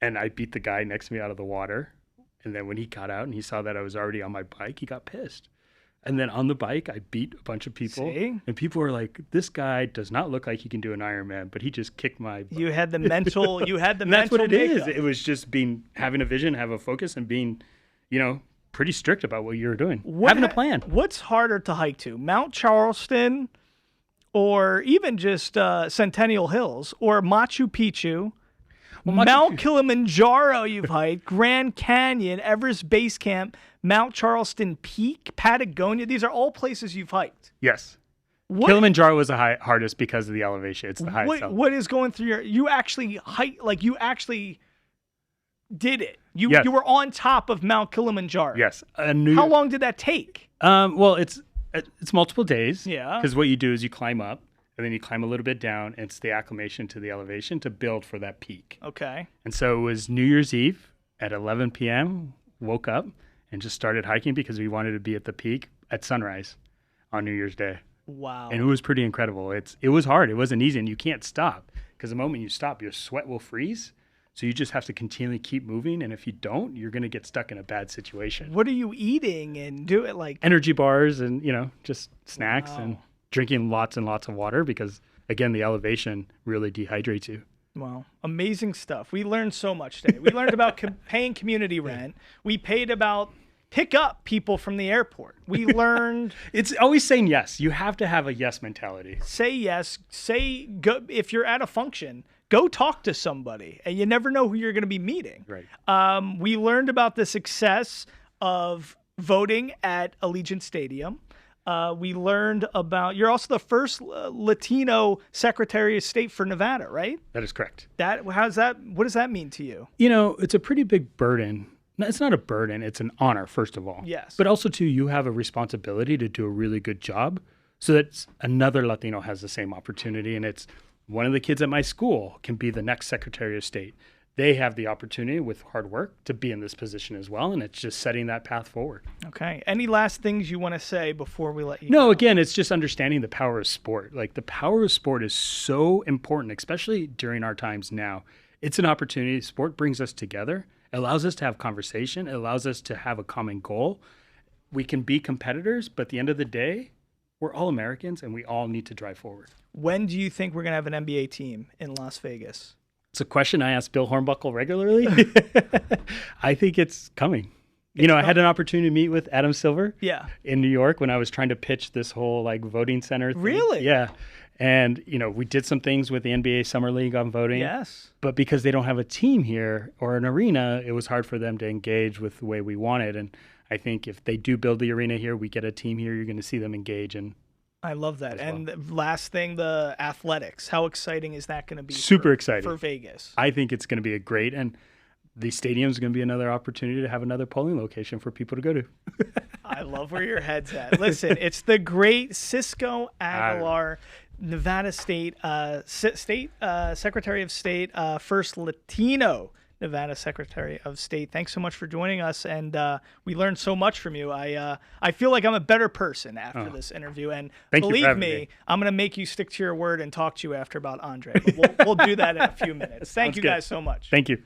And I beat the guy next to me out of the water. And then when he got out and he saw that I was already on my bike, he got pissed. And then on the bike, I beat a bunch of people. See? And people were like, this guy does not look like he can do an Ironman, but he just kicked my butt. You had the mental, and that's what it makeup. is. It was just having a vision, have a focus, and being, pretty strict about what you were doing. Having a plan. What's harder to hike to? Mount Charleston or even just Centennial Hills or Machu Picchu? Mount Kilimanjaro you've hiked, Grand Canyon, Everest Base Camp, Mount Charleston Peak, Patagonia. These are all places you've hiked. Yes. Kilimanjaro was the hardest because of the elevation. It's the highest. What is going through you actually hike, like you actually did it. You were on top of Mount Kilimanjaro. Yes. How long did that take? Well, it's multiple days. Yeah. Because what you do is you climb up. And then you climb a little bit down. And it's the acclimation to the elevation to build for that peak. Okay. And so it was New Year's Eve at 11 p.m. Woke up and just started hiking because we wanted to be at the peak at sunrise on New Year's Day. Wow. And it was pretty incredible. It was hard. It wasn't easy. And you can't stop because the moment you stop, your sweat will freeze. So you just have to continually keep moving. And if you don't, you're going to get stuck in a bad situation. What are you eating and do it like? Energy bars and, just snacks and drinking lots and lots of water because, again, the elevation really dehydrates you. Wow. Amazing stuff. We learned so much today. We learned about paying community rent. We paid about pick up people from the airport. We learned. It's always saying yes. You have to have a yes mentality. Say yes. Say go. If you're at a function, go talk to somebody. And you never know who you're going to be meeting. Right. We learned about the success of voting at Allegiant Stadium. We learned about, you're also the first Latino Secretary of State for Nevada, right? That is correct. What does that mean to you? It's a pretty big burden. No, it's not a burden. It's an honor, first of all. Yes. But also, too, you have a responsibility to do a really good job so that another Latino has the same opportunity. And it's one of the kids at my school can be the next Secretary of State. They have the opportunity with hard work to be in this position as well. And it's just setting that path forward. Okay. Any last things you want to say before we let you No, go? again, it's just understanding the power of sport. Like the power of sport is so important, especially during our times now. It's an opportunity. Sport brings us together. It allows us to have conversation. It allows us to have a common goal. We can be competitors, but at the end of the day, we're all Americans and we all need to drive forward. When do you think we're going to have an NBA team in Las Vegas? It's a question I ask Bill Hornbuckle regularly. I think it's coming. I had an opportunity to meet with Adam Silver in New York when I was trying to pitch this whole voting center thing. Really? Yeah. And, we did some things with the NBA Summer League on voting. Yes. But because they don't have a team here or an arena, it was hard for them to engage with the way we wanted. And I think if they do build the arena here, we get a team here, you're going to see them engage. And I love that. And the last thing, the athletics. How exciting is that going to be? Super exciting. For Vegas. I think it's going to be a great, and the stadium is going to be another opportunity to have another polling location for people to go to. I love where your head's at. Listen, it's the great Cisco Aguilar, Nevada State Secretary of State, first Latino Nevada Secretary of State. Thanks so much for joining us, and we learned so much from you. I feel like I'm a better person after this interview, and believe me, I'm going to make you stick to your word and talk to you after about Andre. But we'll do that in a few minutes. Thank you guys so much. Thank you.